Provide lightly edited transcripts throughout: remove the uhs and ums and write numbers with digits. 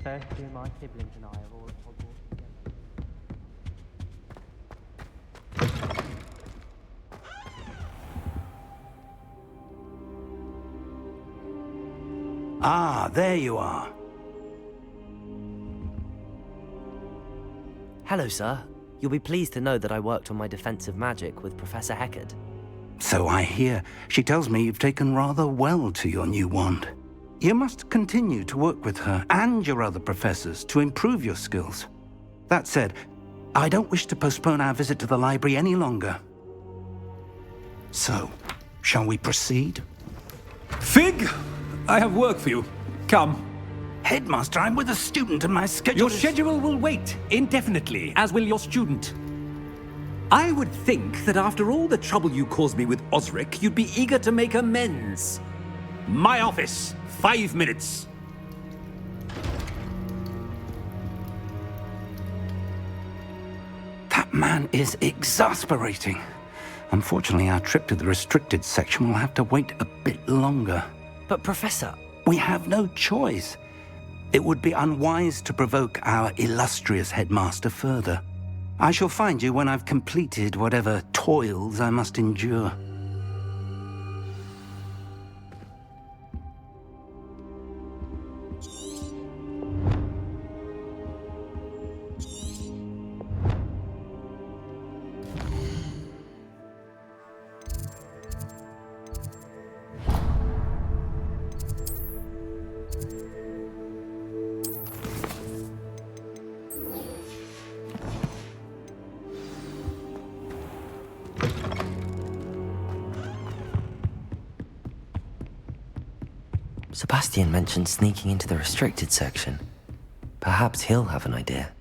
The first two of my siblings and I are all at Hogwarts together. Ah, there you are. Hello, sir. You'll be pleased to know that I worked on my defensive magic with Professor Heckard. So I hear. She tells me you've taken rather well to your new wand. You must continue to work with her and your other professors to improve your skills. That said, I don't wish to postpone our visit to the library any longer. So, shall we proceed? Fig! I have work for you. Come. Headmaster, I'm with a student and my schedule Your schedule will wait indefinitely, as will your student. I would think that after all the trouble you caused me with Osric, you'd be eager to make amends. My office, 5 minutes. That man is exasperating. Unfortunately, our trip to the restricted section will have to wait a bit longer. But, Professor... We have no choice. It would be unwise to provoke our illustrious headmaster further. I shall find you when I've completed whatever toils I must endure. Sebastian mentioned sneaking into the restricted section. Perhaps he'll have an idea.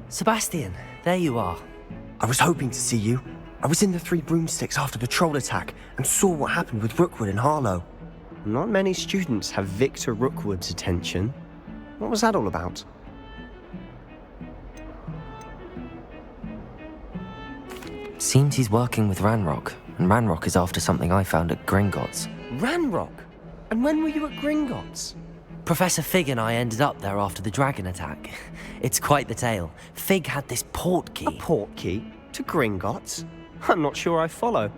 Sebastian, there you are. I was hoping to see you. I was in the Three Broomsticks after the troll attack and saw what happened with Rookwood and Harlow. Not many students have Victor Rookwood's attention. What was that all about? Seems he's working with Ranrock, and Ranrock is after something I found at Gringotts. Ranrock? And when were you at Gringotts? Professor Fig and I ended up there after the dragon attack. It's quite the tale. Fig had this port key. A port key? To Gringotts? I'm not sure I follow.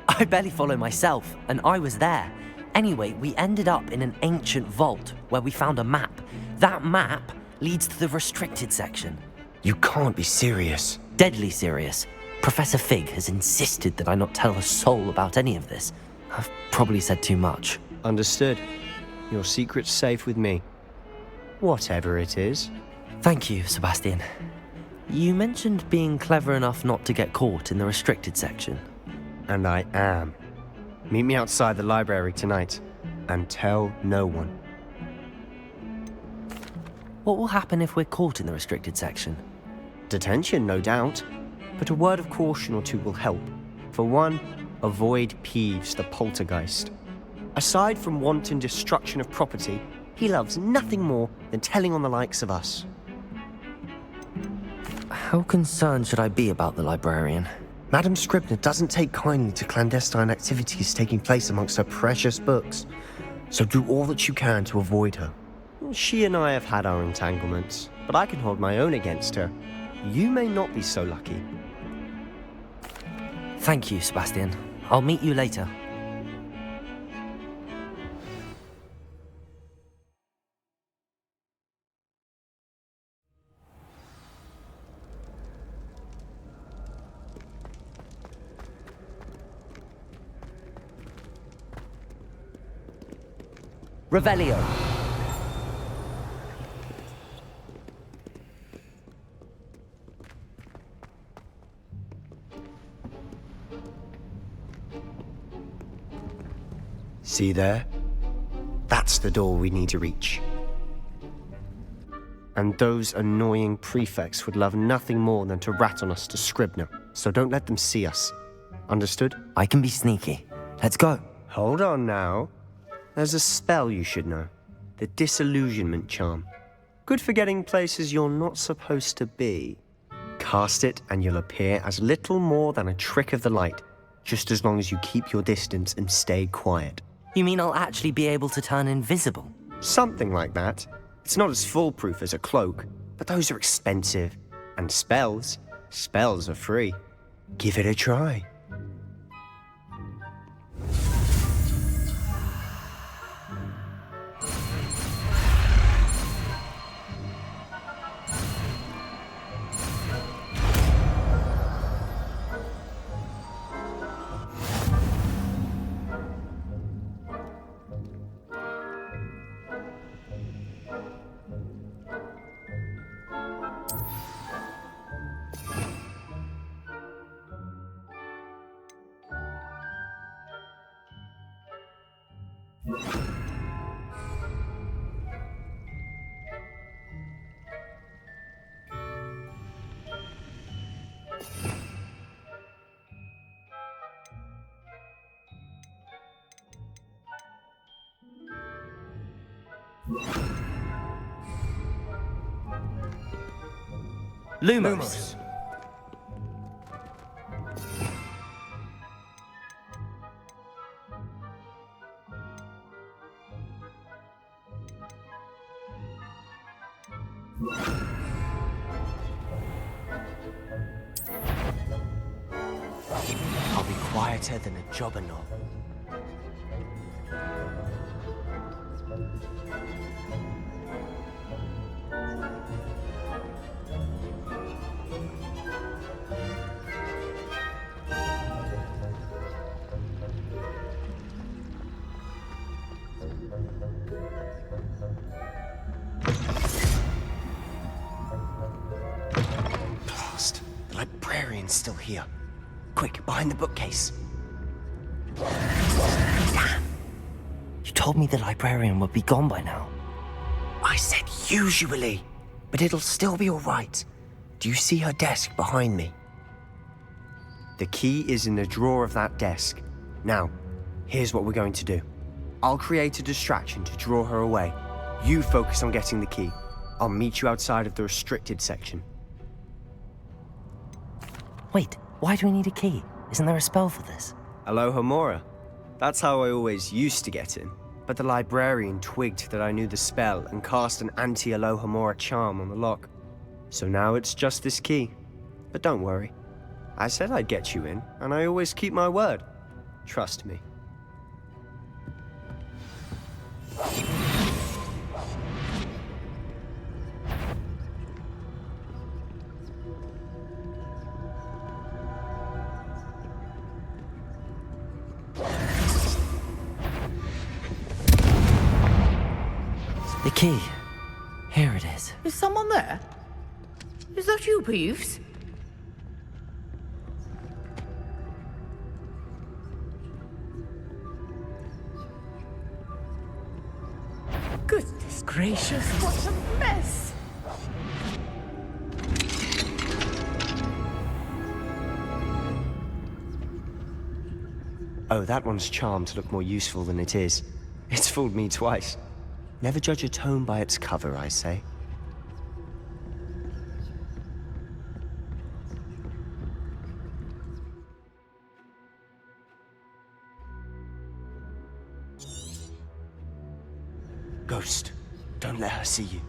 I barely follow myself, and I was there. Anyway, we ended up in an ancient vault where we found a map. That map leads to the restricted section. You can't be serious. Deadly serious. Professor Fig has insisted that I not tell a soul about any of this. I've probably said too much. Understood. Your secret's safe with me. Whatever it is. Thank you, Sebastian. You mentioned being clever enough not to get caught in the restricted section. And I am. Meet me outside the library tonight, and tell no one. What will happen if we're caught in the restricted section? Detention, no doubt. But a word of caution or two will help. For one, avoid Peeves, the poltergeist. Aside from wanton destruction of property, he loves nothing more than telling on the likes of us. How concerned should I be about the librarian? Madam Scribner doesn't take kindly to clandestine activities taking place amongst her precious books, so do all that you can to avoid her. She and I have had our entanglements, but I can hold my own against her. You may not be so lucky. Thank you, Sebastian. I'll meet you later. Revelio. See there? That's the door we need to reach. And those annoying prefects would love nothing more than to rat on us to Scribner, so don't let them see us. Understood? I can be sneaky. Let's go. Hold on now. There's a spell you should know. The disillusionment charm. Good for getting places you're not supposed to be. Cast it and you'll appear as little more than a trick of the light, just as long as you keep your distance and stay quiet. You mean I'll actually be able to turn invisible? Something like that. It's not as foolproof as a cloak, but those are expensive. And spells are free. Give it a try. Lumos. I'll be quieter than a jobber knob. Blast! The librarian's still here. Quick, behind the bookcase. Damn! You told me the librarian would be gone by now. I said usually, but it'll still be all right. Do you see her desk behind me? The key is in the drawer of that desk. Now, here's what we're going to do. I'll create a distraction to draw her away. You focus on getting the key. I'll meet you outside of the restricted section. Wait, why do we need a key? Isn't there a spell for this? Alohomora. That's how I always used to get in. But the librarian twigged that I knew the spell and cast an anti-Alohomora charm on the lock. So now it's just this key. But don't worry. I said I'd get you in, and I always keep my word. Trust me. The key. Here it is. Is someone there? Is that you, Peeves? Goodness gracious, what a mess! Oh, that one's charmed to look more useful than it is. It's fooled me twice. Never judge a tome by its cover, I say. Ghost, don't let her see you.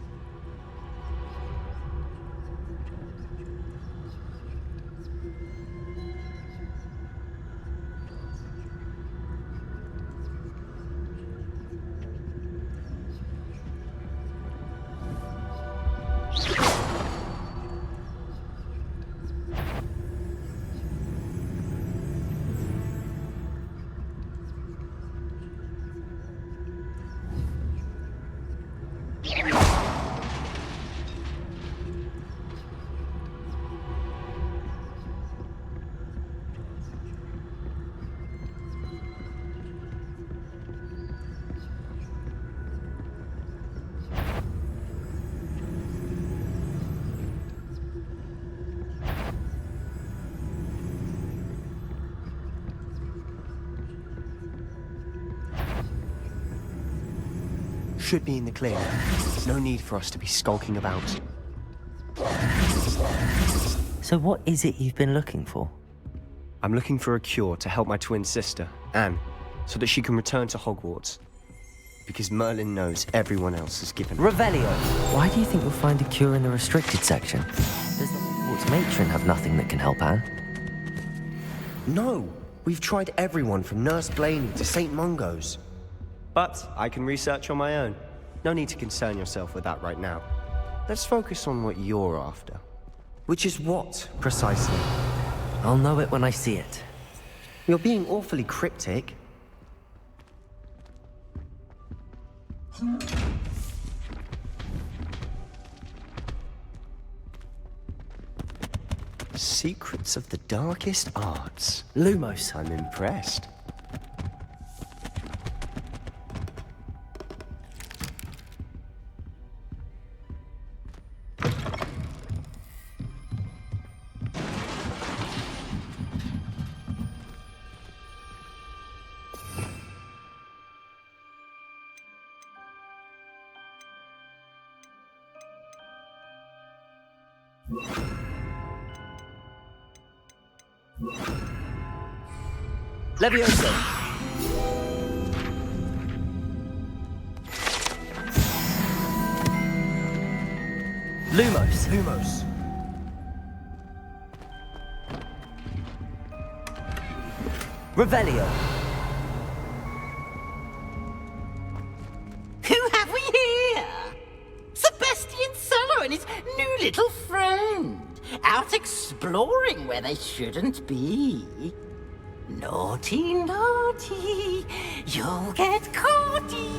should be in the clear. No need for us to be skulking about. So what is it you've been looking for? I'm looking for a cure to help my twin sister, Anne, so that she can return to Hogwarts. Because Merlin knows everyone else is given. Revelio! Why do you think you'll find a cure in the restricted section? Does the Hogwarts matron have nothing that can help Anne? No! We've tried everyone from Nurse Blaney to St. Mungo's. But I can research on my own. No need to concern yourself with that right now. Let's focus on what you're after. Which is what, precisely? I'll know it when I see it. You're being awfully cryptic. Secrets of the darkest arts. Lumos. I'm impressed. Levioso! Lumos! Lumos. Revelio! Who have we here? Sebastian Sallow and his new little friend. Out exploring where they shouldn't be. Naughty, naughty, you'll get caughty.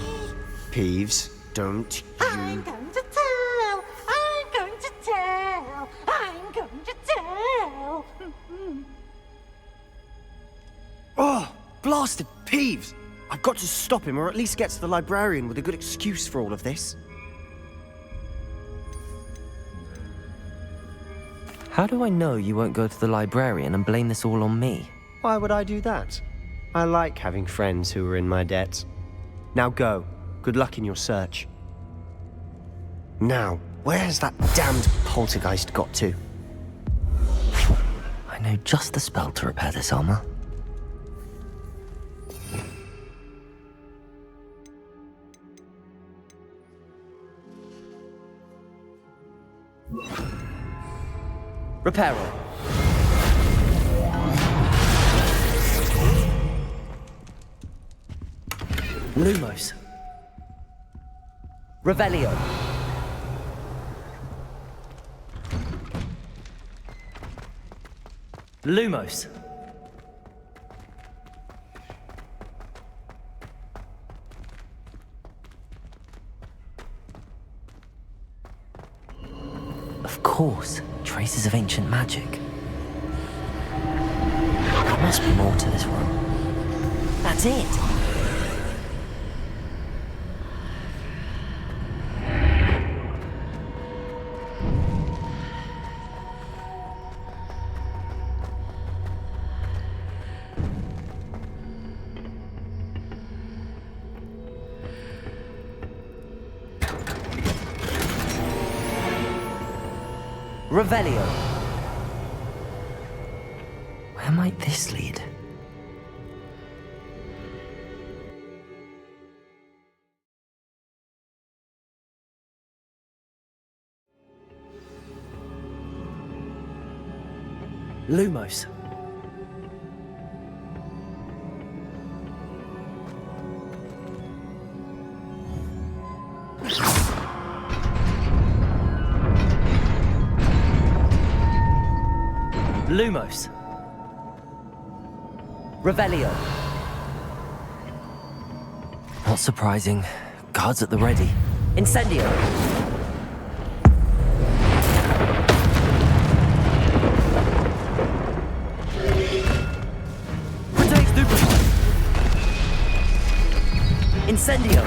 Peeves, don't I'm you... going to tell, I'm going to tell, I'm going to tell. Oh, blasted Peeves! I've got to stop him, or at least get to the librarian with a good excuse for all of this. How do I know you won't go to the librarian and blame this all on me? Why would I do that? I like having friends who are in my debt. Now go. Good luck in your search. Now, where's that damned poltergeist got to? I know just the spell to repair this armor. Reparo. Lumos. Revelio. Lumos. Of course, traces of ancient magic. There must be more to this room. That's it! Revelio. Where might this lead? Lumos. Lumos. Revelio. Not surprising. Guards at the ready. Incendio. Protect Duplicate. Incendio.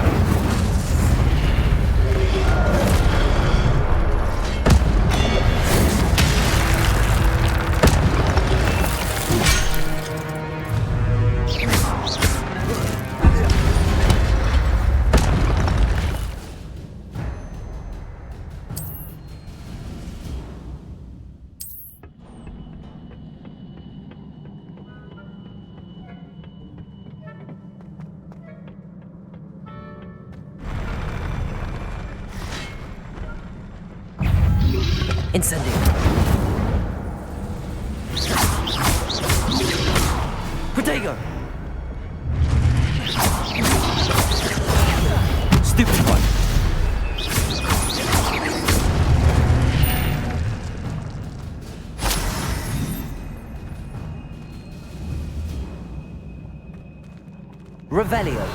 Incendio. Protego. Stupid one. Revelio.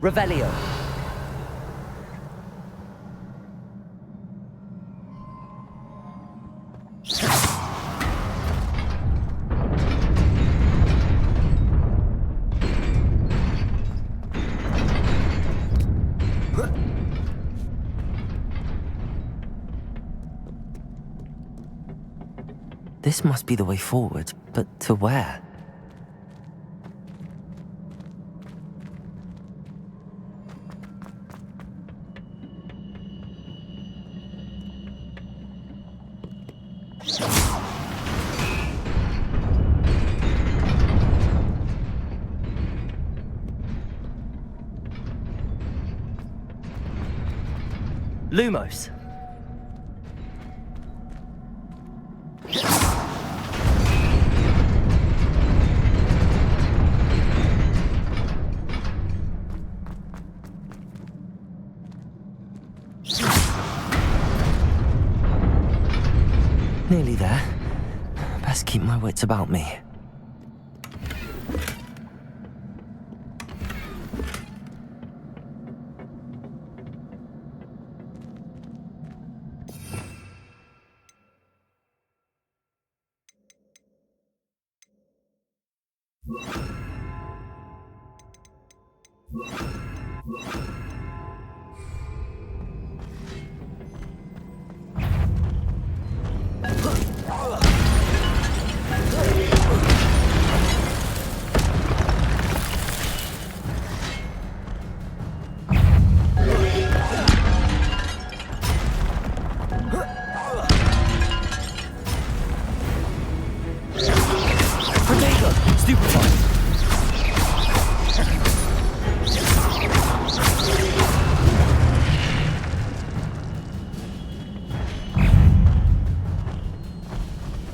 Revelio. This must be the way forward, but to where? Lumos. Nearly there. Best keep my wits about me.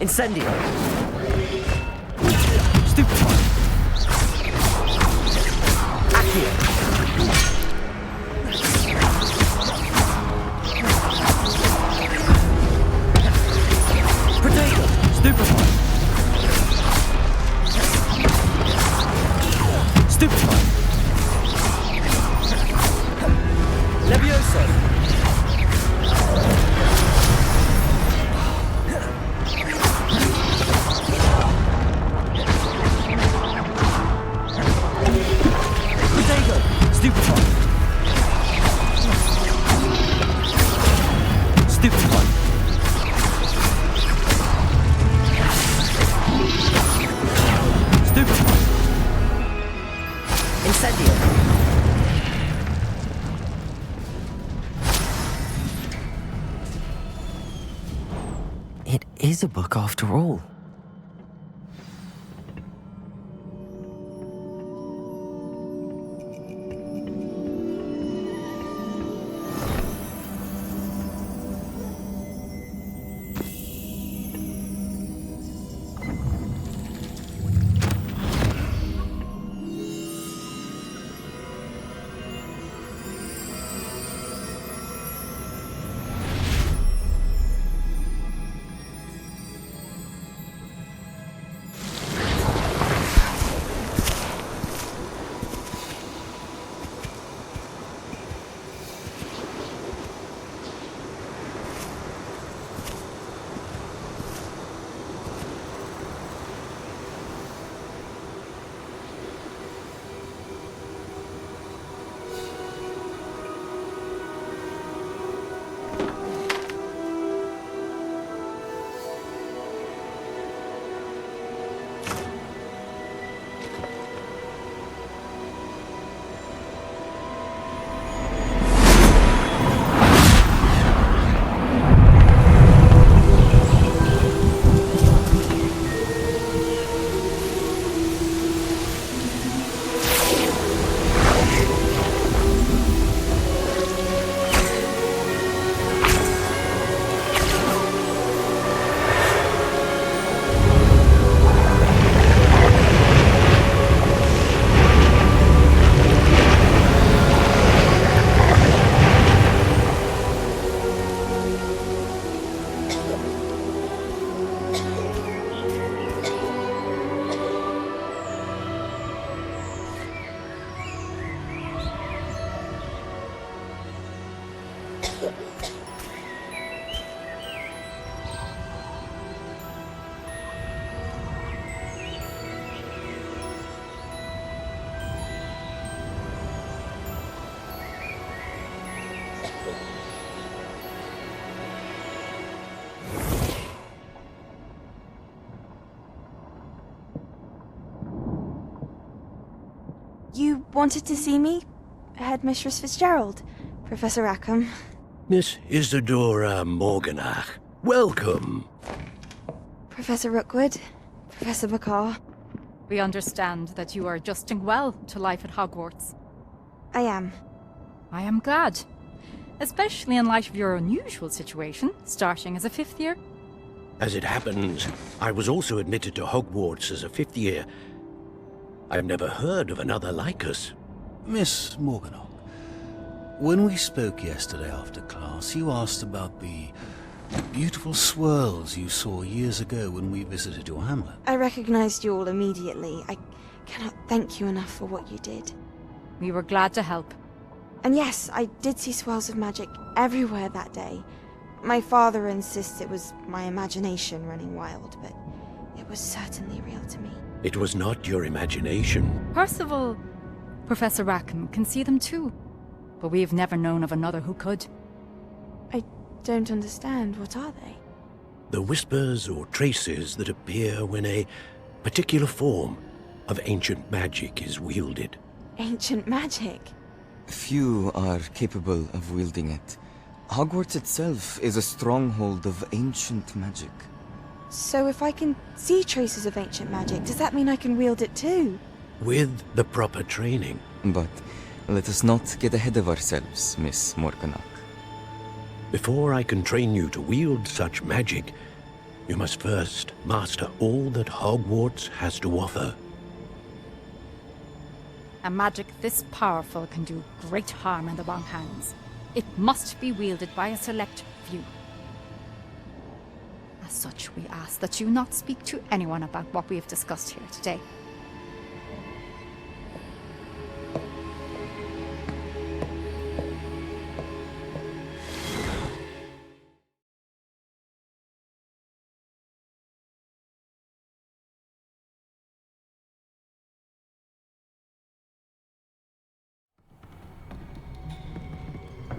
Incendio. Stupid one. Accio. Protego. Stupid one. Stupid one. Levioso. Stupid one. Stupid one. Stupid one. Incendio. It is a book after all. wanted to see me? Headmistress Fitzgerald, Professor Rackham. Miss Isadora Morganach, welcome. Professor Rookwood, Professor McCaw. We understand that you are adjusting well to life at Hogwarts. I am. I am glad. Especially in light of your unusual situation, starting as a 5th year. As it happens, I was also admitted to Hogwarts as a 5th year. I've never heard of another like us. Miss Morganach, when we spoke yesterday after class, you asked about the beautiful swirls you saw years ago when we visited your hamlet. I recognized you all immediately. I cannot thank you enough for what you did. We were glad to help. And yes, I did see swirls of magic everywhere that day. My father insists it was my imagination running wild, but it was certainly real to me. It was not your imagination. Percival, Professor Rackham can see them too. But we've never known of another who could. I don't understand. What are they? The whispers or traces that appear when a particular form of ancient magic is wielded. Ancient magic? Few are capable of wielding it. Hogwarts itself is a stronghold of ancient magic. So if I can see traces of ancient magic, does that mean I can wield it too? With the proper training. But let us not get ahead of ourselves, Miss Morganach. Before I can train you to wield such magic, you must first master all that Hogwarts has to offer. A magic this powerful can do great harm in the wrong hands. It must be wielded by a select few. As such, we ask that you not speak to anyone about what we have discussed here today.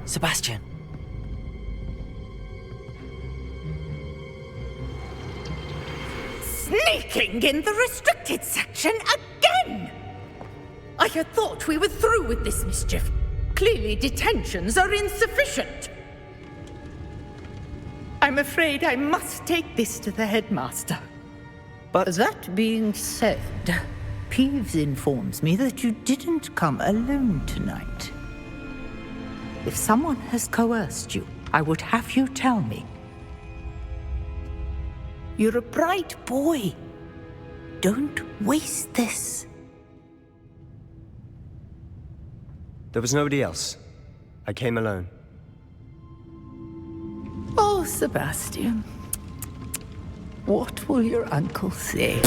Sebastian. Sneaking in the restricted section again! I had thought we were through with this mischief. Clearly detentions are insufficient. I'm afraid I must take this to the headmaster. But that being said, Peeves informs me that you didn't come alone tonight. If someone has coerced you, I would have you tell me. You're a bright boy. Don't waste this. There was nobody else. I came alone. Oh, Sebastian. What will your uncle say?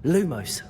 Lumos.